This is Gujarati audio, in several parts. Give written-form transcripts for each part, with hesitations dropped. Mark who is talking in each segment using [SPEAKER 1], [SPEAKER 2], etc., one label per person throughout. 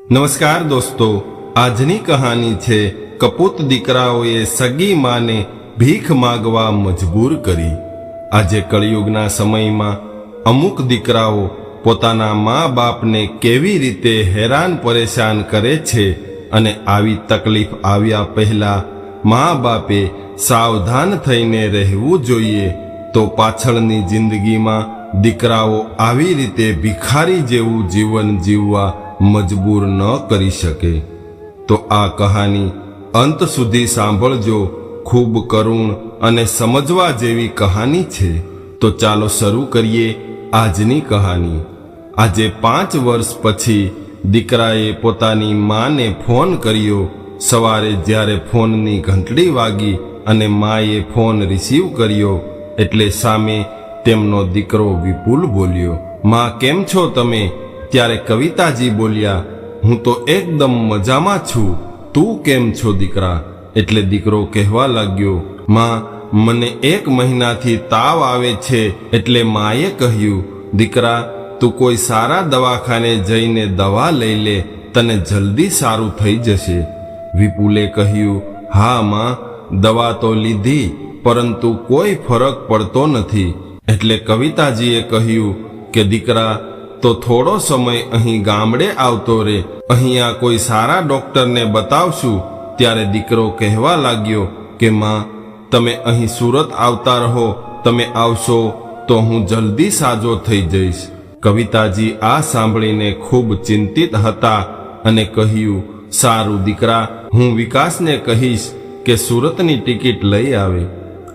[SPEAKER 1] નમસ્કાર દોસ્તો, આજની કહાની છે કપૂત દીકરાઓએ સગી માને ભીખ માગવા મજબૂર કરી। આજે કળિયુગના સમયમાં અમુક દીકરાઓ પોતાના મા બાપને કેવી રીતે હેરાન પરેશાન કરે છે અને આવી તકલીફ આવ્યા પહેલા મા બાપે સાવધાન થઈને રહેવું જોઈએ, તો પાછળની જિંદગીમાં દીકરાઓ આવી રીતે ભિખારી જેવું જીવન જીવવા મજબૂર ન કરી શકે। તો આ કહાની અંત સુધી સાંભળજો, ખૂબ કરુણ અને સમજવા જેવી કહાની છે। તો ચાલો શરૂ કરીએ આજની કહાની। આજે 5 વર્ષ પછી દીકરાએ પોતાની માને ફોન કર્યો। સવારે જ્યારે ફોનની ઘંટડી વાગી અને માએ ફોન રિસીવ કર્યો એટલે સામે તેમનો દીકરો વિપુલ બોલ્યો, માં કેમ છો તમે? ત્યારે કવિતાજી બોલ્યા, હું તો એકદમ મજામાં છું, તું કેમ છો દીકરા? એટલે દીકરો કહેવા લાગ્યો, માં મને 1 મહિનાથી તાવ આવે છે। એટલે માએ કહ્યું, દીકરા તું કોઈ સારા દવાખાને જઈને દવા લઈ લે, તને જલ્દી સારું થઈ જશે। વિપુલે કહ્યું, હા માં, દવા તો લીધી પરંતુ કોઈ ફરક પડતો નથી। એટલે કવિતાજીએ કહ્યું કે દીકરા તો થોડો સમય અહીં ગામડે આવતો રે, અહીંયા કોઈ સારા ડોક્ટરને બતાવશું। ત્યારે દીકરો કહેવા લાગ્યો કે માં તમે અહીં સુરત આવતા રહો, તમે આવશો તો હું જલ્દી સાજો થઈ જઈશ। કવિતાજી આ સાંભળીને ખૂબ ચિંતિત હતા અને કહ્યું, સારું દીકરા, હું વિકાસને કહીશ કે સુરતની ટિકિટ લઈ આવે।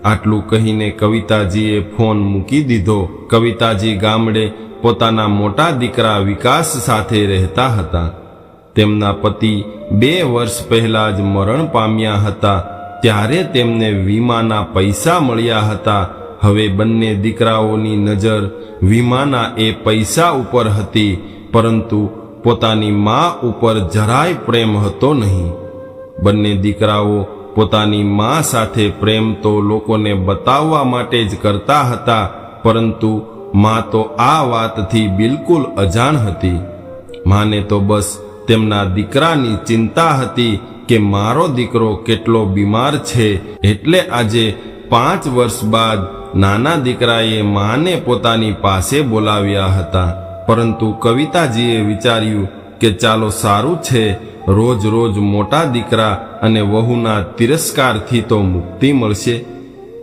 [SPEAKER 1] આટલું કહીને કવિતાજીએ ફોન મૂકી દીધો। કવિતાજી ગામડે પોતાના મોટા દીકરા વિકાસ સાથે રહેતા હતા। તેમના પતિ 2 વર્ષ પહેલા જ મરણ પામ્યા હતા, ત્યારે તેમને વીમાના પૈસા મળ્યા હતા। હવે બંને દીકરાઓની નજર વીમાના એ પૈસા ઉપર હતી, પરંતુ પોતાની મા ઉપર જરાય પ્રેમ હતો નહીં। બંને દીકરાઓ પોતાની મા સાથે પ્રેમ તો લોકોને બતાવવા માટે જ કરતા હતા, પરંતુ મા તો આ વાતથી બિલકુલ અજાણ હતી। માને તો બસ તેમના દીકરાની ચિંતા હતી કે મારો દીકરો કેટલો બીમાર છે। એટલે આજે 5 વર્ષ બાદ નાના દીકરાએ માને પોતાની પાસે બોલાવ્યા હતા। પરંતુ કવિતાજીએ વિચાર્યું કે ચાલો સારું છે, રોજ રોજ મોટા દીકરા અને વહુના તિરસ્કારથી તો મુક્તિ મળશે।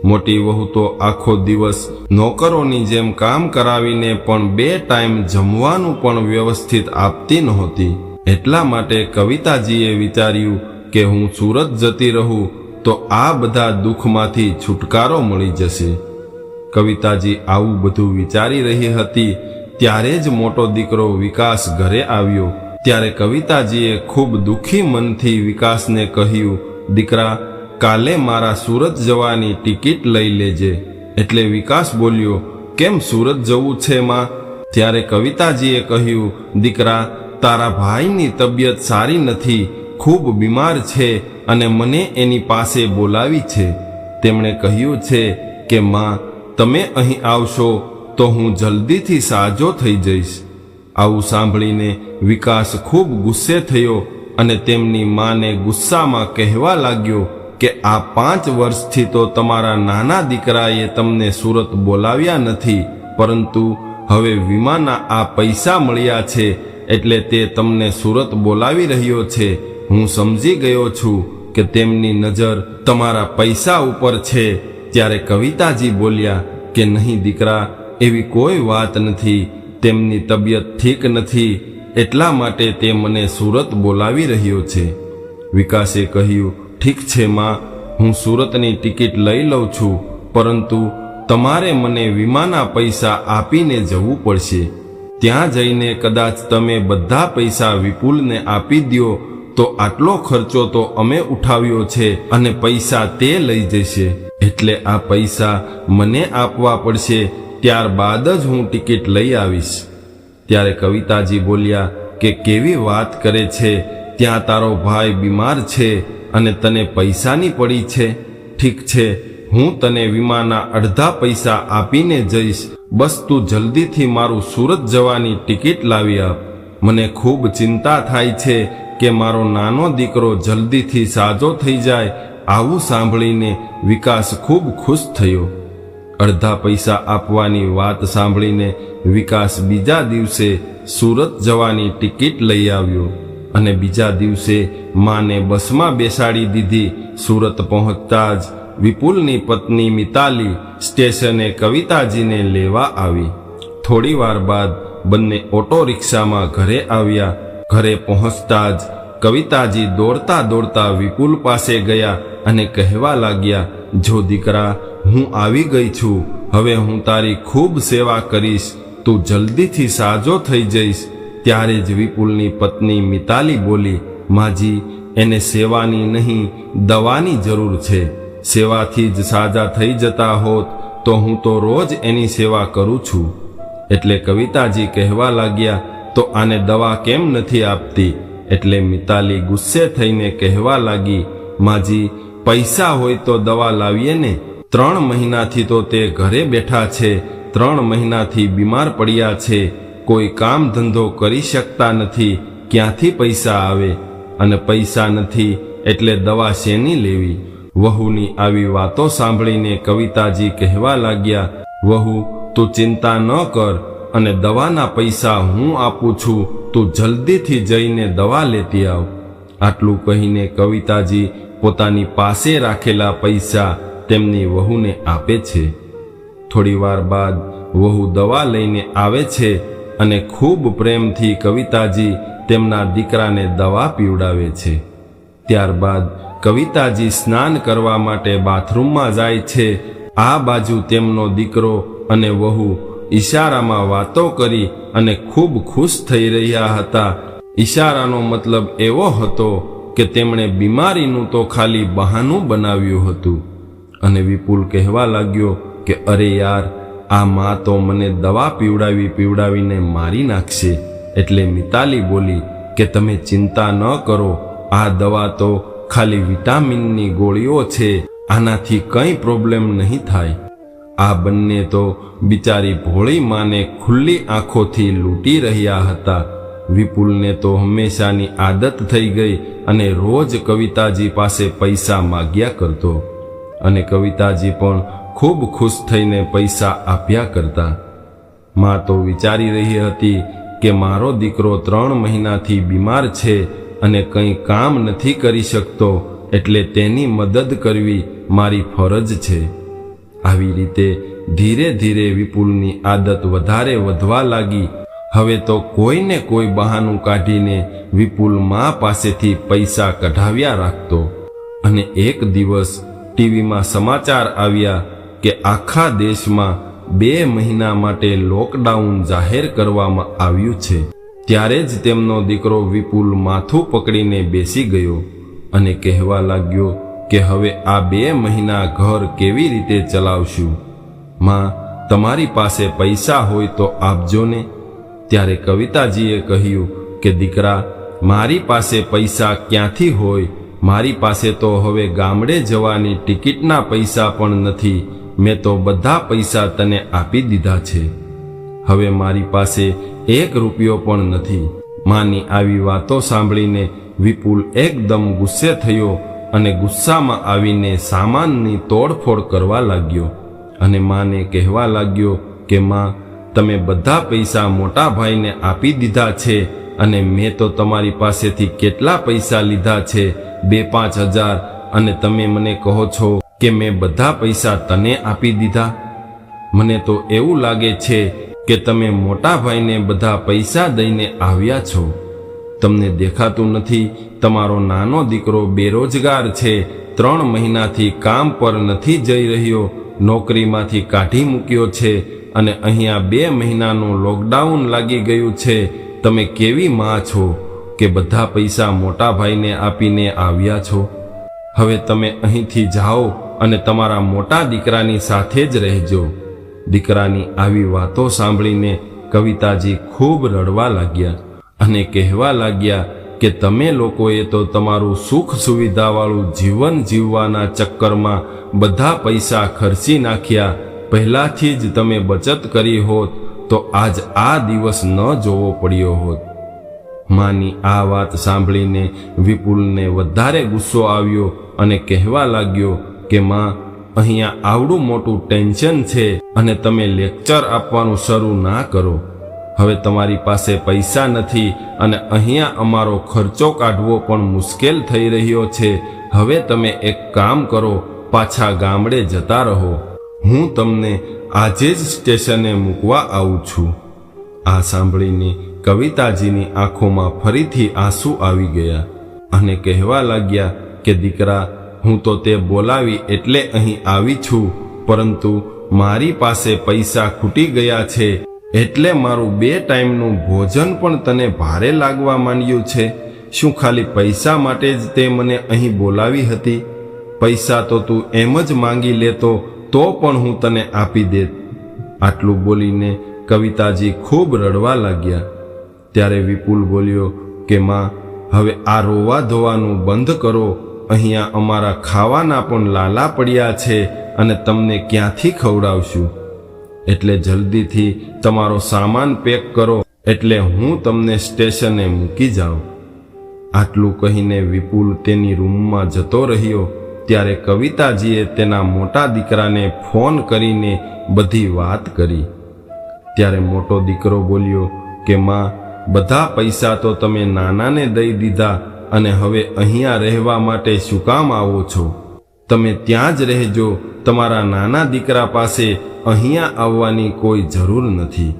[SPEAKER 1] મોટી વહુ તો આખો દિવસ નોકરોની જેમ કામ કરાવીને પણ 2 ટાઈમ જમવાનું પણ વ્યવસ્થિત આપતી નહોતી। એટલા માટે કવિતાજીએ વિચાર્યું કે હું સુરત જતી રહું તો આ બધા દુઃખમાંથી છુટકારો મળી જશે। કવિતાજી આવું બધું વિચારી રહી હતી ત્યારે જ મોટો દીકરો વિકાસ ઘરે આવ્યો। ત્યારે કવિતાજીએ ખૂબ દુઃખી મનથી વિકાસને કહ્યું, દીકરા કાલે મારા સુરત જવાની ટિકિટ લઈ લેજે। એટલે વિકાસ બોલ્યો, કેમ સુરત જવું છે માં? ત્યારે કવિતાજીએ કહ્યું, દીકરા તારા ભાઈની તબિયત સારી નથી, ખૂબ બીમાર છે અને મને એની પાસે બોલાવી છે। તેમણે કહ્યું છે કે માં તમે અહીં આવશો તો હું જલ્દીથી સાજો થઈ જઈશ। આવું સાંભળીને વિકાસ ખૂબ ગુસ્સે થયો અને તેમની માને ગુસ્સામાં કહેવા લાગ્યો કે આ 5 વર્ષથી તો તમારા નાના દીકરાએ તમને સુરત બોલાવ્યા નથી, પરંતુ હવે વીમાના આ પૈસા મળ્યા છે એટલે તે તમને સુરત બોલાવી રહ્યો છે। હું સમજી ગયો છું કે તેમની નજર તમારા પૈસા ઉપર છે। ત્યારે કવિતાજી બોલ્યા કે નહીં દીકરા, એવી કોઈ વાત નથી, તેમની તબિયત ઠીક નથી, એટલા માટે તે મને સુરત બોલાવી રહ્યો છે। વિકાસે કહ્યું, ઠીક છે માં, હું સુરતની ટિકિટ લઈ લઉં છું, પરંતુ તમારે મને વીમાના પૈસા આપીને જવું પડશે। ત્યાં જઈને કદાચ તમે બધા પૈસા વિપુલને આપી દ્યો તો આટલો ખર્ચો તો અમે ઉઠાવ્યો છે અને પૈસા તે લઈ જશે, એટલે આ પૈસા મને આપવા પડશે, ત્યારબાદ જ હું ટિકિટ લઈ આવીશ। ત્યારે કવિતાજી બોલ્યા કે કેવી વાત કરે છે, ત્યાં તારો ભાઈ બીમાર છે અને તને પૈસાની પડી છે? ઠીક છે, હું તને વીમાના અડધા પૈસા આપીને જઈશ, બસ તું જલ્દીથી મારું સુરત જવાની ટિકિટ લાવી આપ। મને ખૂબ ચિંતા થાય છે કે મારો નાનો દીકરો જલ્દીથી સાજો થઈ જાય. આવું સાંભળીને વિકાસ ખૂબ ખુશ થયો. અડધા પૈસા આપવાની વાત સાંભળીને વિકાસ બીજા દિવસે સુરત જવાની ટિકિટ લઈ આવ્યો અને બીજા દિવસે માને બસમાં બેસાડી દીધી. સુરત પહોંચતા જ વિપુલની પત્ની મિતાલી સ્ટેશને કવિતાજીને લેવા આવી. થોડી વાર બાદ બંને ઓટો રિક્ષામાં ઘરે આવ્યા. ઘરે પહોંચતા જ કવિતાજી દોડતા દોડતા વિપુલ પાસે ગયા અને કહેવા લાગ્યા, જો દીકરા, હું આવી ગઈ છું. હવે હું તારી ખૂબ સેવા કરીશ. તું જલ્દીથી સાજો થઈ જઈશ. ત્યારે જ વિપુલની પત્ની મિતાલી બોલી, માજી, એને સેવાની નહીં, દવાની જરૂર છે. સેવાથી જ સાજા થઈ જતા હોત તો હું તો રોજ એની સેવા કરું છું. એટલે કવિતાજી કહેવા લાગ્યા, તો આને દવા કેમ નથી આપતી? એટલે મિતાલી ગુસ્સે થઈને કહેવા લાગી, માજી, પૈસા હોય તો દવા લાવીએ ને. 3 મહિનાથી તો તે ઘરે બેઠા છે. 3 મહિનાથી બીમાર પડ્યા છે. કોઈ કામ ધંધો કરી શકતા નથી. ક્યાંથી પૈસા આવે? અને પૈસા નથી એટલે દવા શેની લેવી? વહુની આવી વાતો સાંભળીને કવિતાજી કહેવા લાગ્યા, વહુ, તું ચિંતા ન કર અને દવાના પૈસા હું આપું છું. તું જલ્દીથી જઈને દવા લેતી આવ. આટલું કહીને કવિતાજી પોતાની પાસે રાખેલા પૈસા તેમની વહુને આપે છે. થોડી વાર બાદ વહુ દવા લઈને આવે છે અને ખૂબ પ્રેમથી કવિતાજી તેમના દીકરાને દવા પીવડાવે છે. ત્યારબાદ કવિતાજી સ્નાન કરવા માટે બાથરૂમમાં જાય છે. આ બાજુ તેમનો દીકરો અને વહુ ઈશારામાં વાતો કરી અને ખૂબ ખુશ થઈ રહ્યા હતા. ઈશારાનો મતલબ એવો હતો કે તેમણે બીમારીનું તો ખાલી બહાનું બનાવ્યું હતું. અને વિપુલ કહેવા લાગ્યો કે અરે યાર, આ માં તો મને દવા પીવડાવીને મારી નાખશે. એટલે મિતાલી બોલી કે તમે ચિંતા ન કરો, આ દવા તો ખાલી વિટામિનની ગોળીઓ છે. આનાથી કંઈ પ્રોબ્લેમ નહીં થાય. આ બંને તો બિચારી ભોળી માને ખુલ્લી આંખોથી લૂંટી રહ્યા હતા. વિપુલને તો હંમેશાની આદત થઈ ગઈ અને રોજ કવિતાજી પાસે પૈસા માગ્યા કરતો અને કવિતાજી પણ ખૂબ ખુશ થઈને પૈસા આપ્યા કરતા. માં તો વિચારી રહી હતી કે મારો દીકરો 3 મહિનાથી બીમાર છે અને કંઈ કામ નથી કરી શકતો, એટલે તેની મદદ કરવી મારી ફરજ છે. આવી રીતે ધીરે ધીરે વિપુલની આદત વધારે વધવા લાગી. હવે તો કોઈને કોઈ બહાનું કાઢીને વિપુલ મા પાસેથી પૈસા કઢાવ્યા રાખતો. અને એક દિવસ ટીવીમાં સમાચાર આવ્યા કે આખા દેશમાં 2 મહિના માટે લોકડાઉન જાહેર કરવામાં આવ્યું છે. ત્યારે જ તેમનો દીકરો વિપુલ માથું પકડીને બેસી ગયો અને કહેવા લાગ્યો કે હવે આ 2 મહિના ઘર કેવી રીતે ચલાવશું? માં, તમારી પાસે પૈસા હોય તો આપજો ને. ત્યારે કવિતાજીએ કહ્યું કે દીકરા, મારી પાસે પૈસા ક્યાંથી હોય? મારી પાસે તો હવે ગામડે જવાની ટિકિટના પૈસા પણ નથી. મેં તો બધા પૈસા તને આપી દીધા છે. હવે મારી પાસે 1 રૂપિયો પણ નથી. માની આવી વાતો સાંભળીને વિપુલ એકદમ ગુસ્સે થયો અને ગુસ્સામાં આવીને સામાનની તોડફોડ કરવા લાગ્યો અને માને કહેવા લાગ્યો કે માં, તમે બધા પૈસા મોટા ભાઈને આપી દીધા છે અને મેં તો તમારી પાસેથી કેટલા પૈસા લીધા છે, 2-5 હજાર, અને તમે મને કહો છો કે મેં બધા પૈસા તને આપી દીધા? મને તો એવું લાગે છે કે તમે મોટા ભાઈને બધા પૈસા દઈને આવ્યા છો. તમને દેખાતું નથી તમારો નાનો દીકરો બેરોજગાર છે, 3 મહિનાથી કામ પર નથી જઈ રહ્યો, નોકરીમાંથી કાઢી મૂક્યો છે અને અહીંયા 2 મહિનાનું લોકડાઉન લાગી ગયું છે. તમે કેવી માં છો કે બધા પૈસા મોટા ભાઈને આપીને આવ્યા છો? હવે તમે અહીંથી જાઓ અને તમારા મોટા દીકરાની સાથે જ રહેજો. દીકરાની આવી વાતો સાંભળીને કવિતાજી ખૂબ રડવા લાગ્યા અને કહેવા લાગ્યા કે તમે લોકોએ તો તમારું સુખ સુવિધાવાળું જીવન જીવવાના ચક્કરમાં બધા પૈસા ખર્ચી નાખ્યા. પહેલાથી જ તમે બચત કરી હોત તો આજ આ દિવસ ન જોવો પડ્યો હોત. માની આ વાત સાંભળીને વિપુલને વધારે ગુસ્સો આવ્યો અને કહેવા લાગ્યો કે માં, અહીંયા આવડું મોટું ટેન્શન છે અને તમે લેક્ચર આપવાનું શરૂ ના કરો. હવે તમારી પાસે પૈસા નથી અને અહીંયા અમારો ખર્ચો કાઢવો પણ મુશ્કેલ થઈ રહ્યો છે. હવે તમે એક કામ કરો, પાછા ગામડે જતા રહો. હું તમને આજે જ સ્ટેશને મૂકવા આવું છું. આ સાંભળીને કવિતાજીની આંખોમાં ફરીથી આંસુ આવી ગયા અને કહેવા લાગ્યા કે દીકરા, હું તો તે બોલાવી એટલે અહીં આવી છું, પરંતુ મારી પાસે પૈસા ખૂટી ગયા છે એટલે મારું 2 ટાઈમનું ભોજન પણ તને ભારે લાગવા માંડ્યું છે. શું ખાલી પૈસા માટે જ તે મને અહીં બોલાવી હતી? પૈસા તો તું એમ જ માંગી લેતો તો પણ હું તને આપી દેત. આટલું બોલીને કવિતાજી ખૂબ રડવા લાગ્યા. ત્યારે વિપુલ બોલ્યો કે માં, હવે આ રોવા ધોવાનું બંધ કરો. અહીંયા અમારા ખાવાના પણ લાલા પડ્યા છે અને તમને ક્યાંથી ખવડાવશું? એટલે જલ્દીથી તમારો સામાન પેક કરો એટલે હું તમને સ્ટેશને મૂકી જાઉં. આટલું કહીને વિપુલ તેની રૂમમાં જતો રહ્યો. ત્યારે કવિતાજીએ તેના મોટા દીકરાને ફોન કરીને બધી વાત કરી. ત્યારે મોટો દીકરો બોલ્યો કે માં, બધા પૈસા તો તમે નાનાને દઈ દીધા અને હવે અહીંયા રહેવા માટે શું કામ આવો છો? તમે ત્યાં જ રહેજો. તમારા નાના દીકરા પાસે અહીંયા આવવાની કોઈ જરૂર નથી.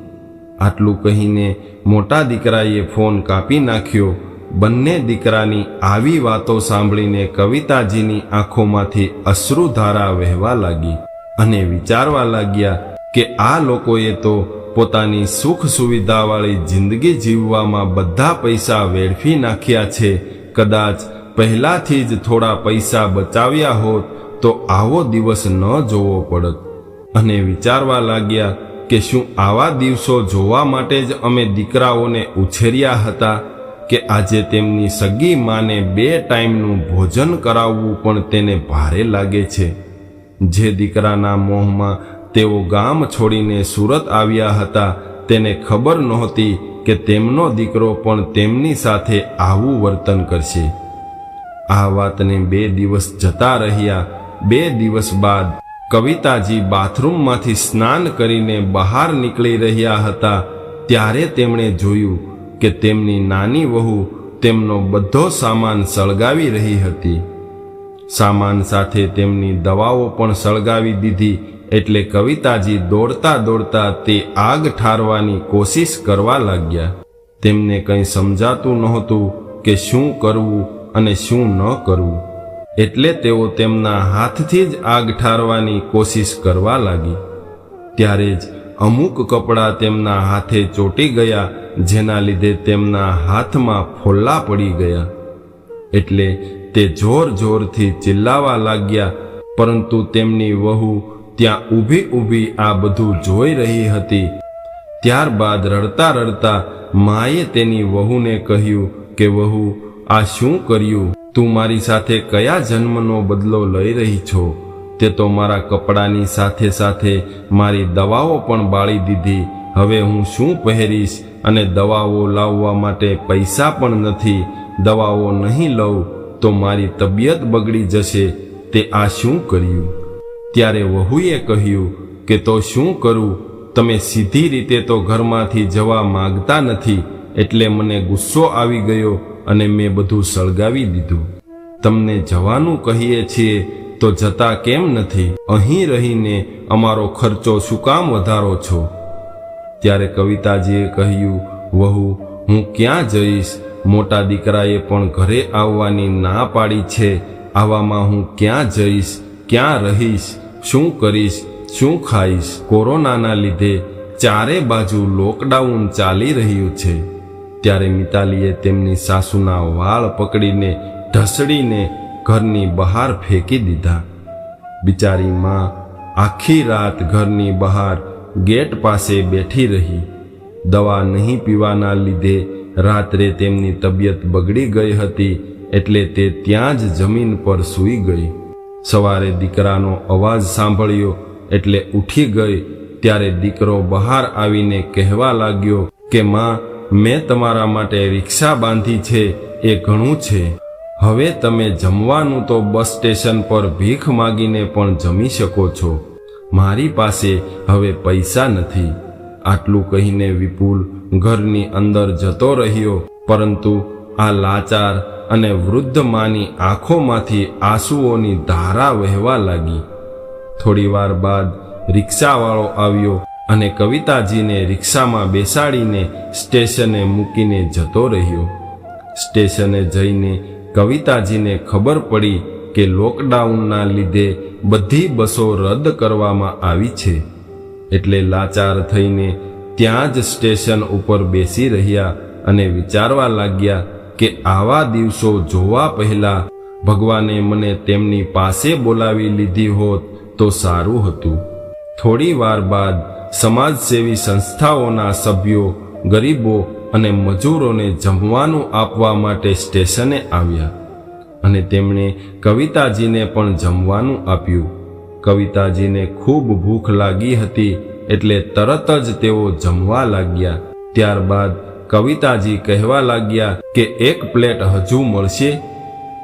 [SPEAKER 1] આટલું કહીને મોટા દીકરાએ ફોન કાપી નાખ્યો. બંને દીકરાની આવી વાતો સાંભળીને કવિતાજીની આંખોમાંથી અશ્રુધારા વહેવા લાગી અને વિચારવા લાગ્યા કે આ લોકોએ તો પોતાની સુખ સુવિધાવાળી જિંદગી જીવવામાં બધા પૈસા વેડફી નાખ્યા છે. કદાચ પહેલાથી જ થોડા પૈસા બચાવ્યા હોત તો આવો દિવસ ન જોવો પડત. અને વિચારવા લાગ્યા કે શું આવા દિવસો જોવા માટે જ અમે દીકરાઓને ઉછેર્યા હતા કે આજે તેમની સગી માને 2 ટાઈમનું ભોજન કરાવવું પણ તેને ભારે લાગે છે. જે દીકરાના મોહમાં તેઓ ગામ છોડીને સુરત આવ્યા હતા તેને ખબર નહોતી કે તેમનો દીકરો પણ તેમની સાથે આવું વર્તન કરશે. આ વાતને 2 દિવસ જતા રહ્યા. 2 દિવસ બાદ કવિતાજી બાથરૂમમાંથી સ્નાન કરીને બહાર નીકળી રહ્યા હતા. ત્યારે તેમણે જોયું કે તેમની નાની વહુ તેમનો બધો સામાન સળગાવી રહી હતી. સામાન સાથે તેમની દવાઓ પણ સળગાવી દીધી. એટલે કવિતાજી દોડતા દોડતા તે આગ ઠારવાની કોશિશ કરવા લાગ્યા. તેમને કંઈ સમજાતું નહોતું કે શું કરવું અને શું ન કરવું. એટલે તેઓ તેમના હાથથી જ આગ ઠારવાની કોશિશ કરવા લાગી. ત્યારે જ અમુક કપડાં તેમના હાથે ચોંટી ગયા, જેના લીધે તેમના હાથમાં ફોલ્લા પડી ગયા. એટલે તે જોર જોરથી ચિલ્લાવા લાગ્યા. પરંતુ તેમની વહુ ત્યાં ઊભી ઊભી આ બધું જોઈ રહી હતી. ત્યારબાદ રડતા રડતા માએ તેની વહુને કહ્યું કે વહુ, આ શું કર્યું? તું મારી સાથે કયા જન્મનો બદલો લઈ રહી છો? તે તો મારા કપડાની સાથે સાથે મારી દવાઓ પણ બાળી દીધી. હવે હું શું પહેરીશ? અને દવાઓ લાવવા માટે પૈસા પણ નથી. દવાઓ નહીં લઉં તો મારી તબિયત બગડી જશે. તે આ શું કર્યું? ત્યારે વહુએ કહ્યું કે તો શું કરું? તમે સીધી રીતે તો ઘરમાંથી જવા માંગતા નથી, એટલે મને ગુસ્સો આવી ગયો અને મેં બધું સળગાવી દીધું. તમને જવાનું કહીએ છીએ તો જતા કેમ નથી? અહીં રહીને અમારો ખર્ચો શું કામ વધારો છો? ત્યારે કવિતાજીએ કહ્યું, વહુ, હું ક્યાં જઈશ? મોટા દીકરાએ પણ ઘરે આવવાની ના પાડી છે. આવામાં હું ક્યાં જઈશ? ક્યાં રહીશ? શું કરીશ? શું ખાઈશ? કોરોનાના લીધે ચારે બાજુ લોકડાઉન ચાલી રહ્યું છે. ત્યારે મિતાલીએ તેમની સાસુના વાળ પકડીને ઢસડીને ઘરની બહાર ફેંકી દીધા. બિચારી માં આખી રાત ઘરની બહાર ગેટ પાસે બેઠી રહી. દવા નહીં પીવાના લીધે રાત્રે તેમની તબિયત બગડી ગઈ હતી, એટલે તે ત્યાં જ જમીન પર સૂઈ ગઈ. સવારે દીકરાનો અવાજ સાંભળ્યો એટલે ઉઠી ગઈ. ત્યારે દીકરો બહાર આવીને કહેવા લાગ્યો કે માં, મેં તમારા માટે રિક્ષા બાંધી છે એ ઘણું છે. હવે તમે જમવાનું તો બસ સ્ટેશન પર ભીખ માગીને પણ જમી શકો છો. મારી પાસે હવે પૈસા નથી. આટલું કહીને વિપુલ ઘરની અંદર જતો રહ્યો, પરંતુ આ લાચાર અને વૃદ્ધ માની આંખોમાંથી આંસુઓની ધારા વહેવા લાગી. થોડી વાર બાદ રિક્ષાવાળો આવ્યો અને કવિતાજીને રિક્ષામાં બેસાડીને સ્ટેશને મૂકીને જતો રહ્યો. સ્ટેશને જઈને કવિતાજીને ખબર પડી કે લોકડાઉનના લીધે બધી બસો રદ કરવામાં આવી છે. એટલે લાચાર થઈને ત્યાં જ સ્ટેશન ઉપર બેસી રહ્યા અને વિચારવા લાગ્યા કે આવા દિવસો જોવા પહેલા ભગવાને મને તેમની પાસે બોલાવી લીધી હોત તો સારું હતું. થોડી વાર બાદ સમાજસેવી સંસ્થાઓના સભ્યો ગરીબો અને મજૂરોને જમવાનું આપવા માટે સ્ટેશને આવ્યા અને તેમણે કવિતાજીને પણ જમવાનું આપ્યું. કવિતાજીને ખૂબ ભૂખ લાગી હતી, એટલે તરત જ તેઓ જમવા લાગ્યા. ત્યારબાદ કવિતાજી કહેવા લાગ્યા કે એક પ્લેટ હજુ મળશે.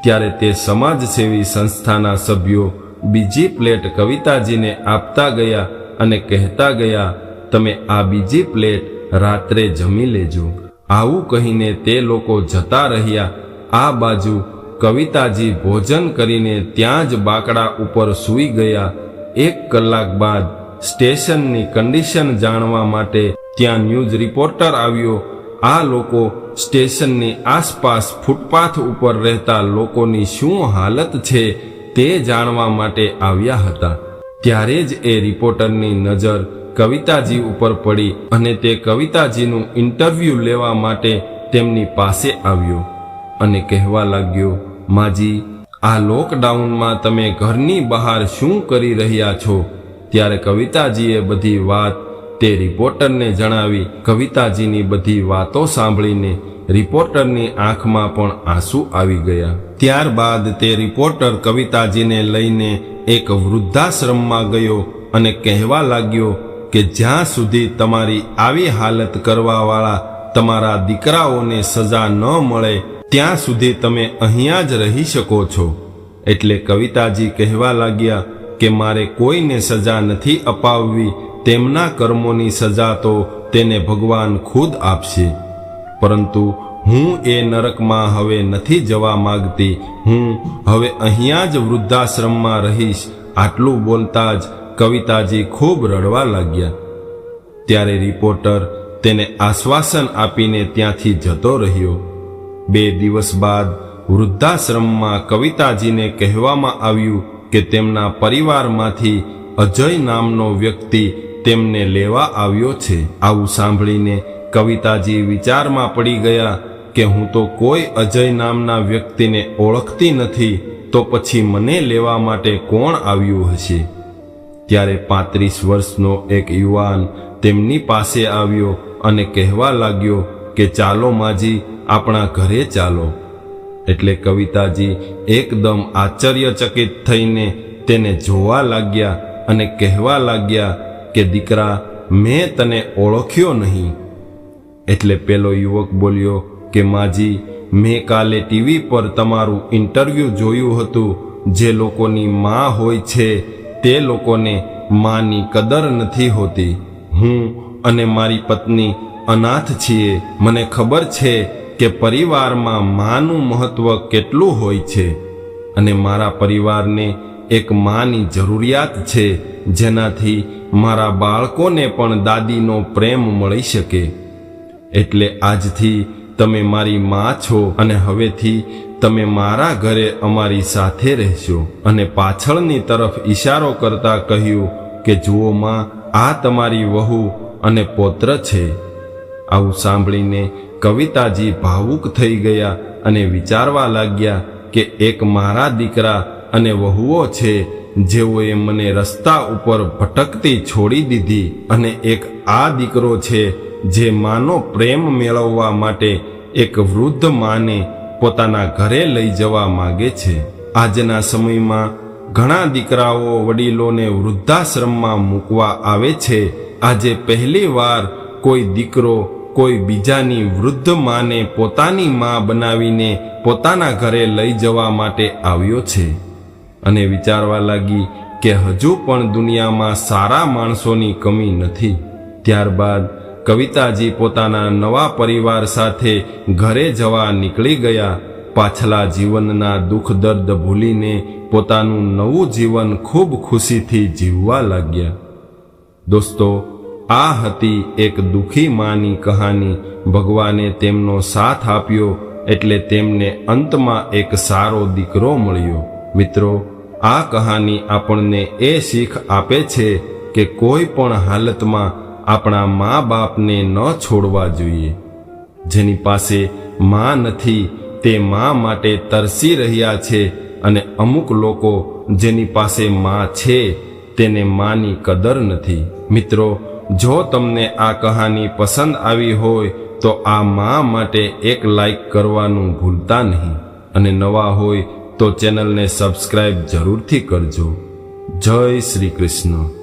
[SPEAKER 1] ત્યારે તે સમાજસેવી સંસ્થાના સભ્યો બીજી પ્લેટ કવિતાજીને આપતા ગયા અને કહેતા ગયા, તમે આ બીજી પ્લેટ રાત્રે જમી લેજો. આવું કહીને તે લોકો જતા રહ્યા. આ બાજુ કવિતાજી ભોજન કરીને ત્યાં જ બાકડા ઉપર સૂઈ ગયા. 1 કલાક બાદ સ્ટેશનની કન્ડિશન જાણવા માટે ત્યાં ન્યૂઝ રિપોર્ટર આવ્યો. આ લોકો સ્ટેશનની આસપાસ ફૂટપાથ ઉપર રહેતા લોકોની શું હાલત છે તે જાણવા માટે આવ્યા હતા. ત્યારે જ એ રિપોર્ટરની નજર કવિતાજી ઉપર પડી અને તે કવિતાજીનું ઇન્ટરવ્યૂ લેવા માટે તેમની પાસે આવ્યો અને કહેવા લાગ્યો, માજી, આ લોકડાઉનમાં તમે ઘરની બહાર શું કરી રહ્યા છો? ત્યારે કવિતાજીએ બધી વાત તે રિપોર્ટરને જણાવી. કવિતાજીની બધી વાતો સાંભળીને રિપોર્ટરની આંખમાં પણ આંસુ આવી ગયા. ત્યારબાદ તે રિપોર્ટર કવિતાજીને લઈને એક વૃદ્ધાશ્રમમાં ગયો અને કહેવા લાગ્યો કે જ્યાં સુધી તમારી આવી હાલત કરવાવાળા તમારા દીકરાઓને સજા ન મળે ત્યાં સુધી તમે અહીંયા જ રહી શકો છો. એટલે કવિતાજી કહેવા લાગ્યા કે મારે કોઈને સજા નથી અપાવવી, તેમના કર્મોની સજા તો તેને ભગવાન ખુદ આપશે. પરંતુ હું એ નરકમાં હવે નથી જવા માંગતી. હું હવે અહીંયા જ વૃદ્ધાશ્રમમાં રહીશ. આટલું બોલતા જ કવિતાજી ખૂબ રડવા લાગ્યા. ત્યારે રિપોર્ટર તેને આશ્વાસન આપીને ત્યાંથી જતો રહ્યો. 2 દિવસ બાદ વૃદ્ધાશ્રમમાં કવિતાજીને કહેવામાં આવ્યું કે તેમના પરિવારમાંથી અજય નામનો વ્યક્તિ તેમને લેવા આવ્યો છે. આવું સાંભળીને કવિતાજી વિચારમાં પડી ગયા કે હું તો કોઈ અજય નામના વ્યક્તિને ઓળખતી નથી, તો પછી મને લેવા માટે કોણ આવ્યું હશે? ત્યારે 35 વર્ષનો એક યુવાન તેમની પાસે આવ્યો અને કહેવા લાગ્યો કે ચાલો માજી, આપણા ઘરે ચાલો. એટલે કવિતાજી એકદમ આશ્ચર્યચકિત થઈને તેને જોવા લાગ્યા અને કહેવા લાગ્યા કે દીકરા, મેં તને ઓળખ્યો નહીં. એટલે પેલો યુવક બોલ્યો કે માજી, મેં કાલે ટીવી પર તમારું ઇન્ટરવ્યૂ જોયું હતું. જે લોકોની માં હોય છે તે લોકોને માની કદર નથી હોતી. હું અને મારી પત્ની અનાથ છીએ. મને ખબર છે કે પરિવારમાં માનું મહત્વ કેટલું હોય છે અને મારા પરિવારને એક માની જરૂરિયાત છે, જેનાથી મારા બાળકોને પણ દાદીનો પ્રેમ મળી શકે. એટલે આજથી તમે મારી માં છો અને હવેથી તમે મારા ઘરે અમારી સાથે રહેશો. અને પાછળની તરફ ઈશારો કરતા કહ્યું કે જુઓ માં, આ તમારી વહુ અને પૌત્ર છે. આવું સાંભળીને કવિતાજી ભાવુક થઈ ગયા અને વિચારવા લાગ્યા કે એક મારા દીકરા અને વહુઓ છે જેઓએ મને રસ્તા ઉપર ભટકતી છોડી દીધી, અને એક આ દીકરો છે જે માનો પ્રેમ મેળવવા માટે એક વૃદ્ધ માને પોતાના ઘરે લઈ જવા માગે છે. આજના સમયમાં ઘણા દીકરાઓ વડીલોને વૃદ્ધાશ્રમમાં મૂકવા આવે છે. આજે પહેલી વાર કોઈ દીકરો કોઈ બીજાની વૃદ્ધ માને પોતાની માં બનાવીને પોતાના ઘરે લઈ જવા માટે આવ્યો છે અને વિચારવા લાગી કે હજુ પણ દુનિયામાં સારા માણસોની કમી નથી. ત્યારબાદ કવિતાજી પોતાના નવા પરિવાર સાથે ઘરે જવા નીકળી ગયા. પાછલા જીવનના દુઃખ દર્દ ભૂલીને પોતાનું નવું જીવન ખૂબ ખુશીથી જીવવા લાગ્યા. દોસ્તો, આ હતી એક દુઃખી માની કહાની. ભગવાને તેમનો સાથ આપ્યો એટલે તેમને અંતમાં એક સારો દીકરો મળ્યો. મિત્રો, આ કહાની આપણને એ શીખ આપે છે કે કોઈ પણ હાલતમાં આપણા મા બાપને ન છોડવા જોઈએ. જેની પાસે મા નથી તે મા માટે તરસી રહ્યા છે, અને અમુક લોકો જેની પાસે મા છે તેને માની કદર નથી. મિત્રો, જો તમને આ કહાની પસંદ આવી હોય તો આ મા માટે એક લાઈક કરવાનું ભૂલતા નહીં, અને નવા હોય તો ચેનલને સબસ્ક્રાઇબ જરૂરથી કરજો. જય શ્રી કૃષ્ણ.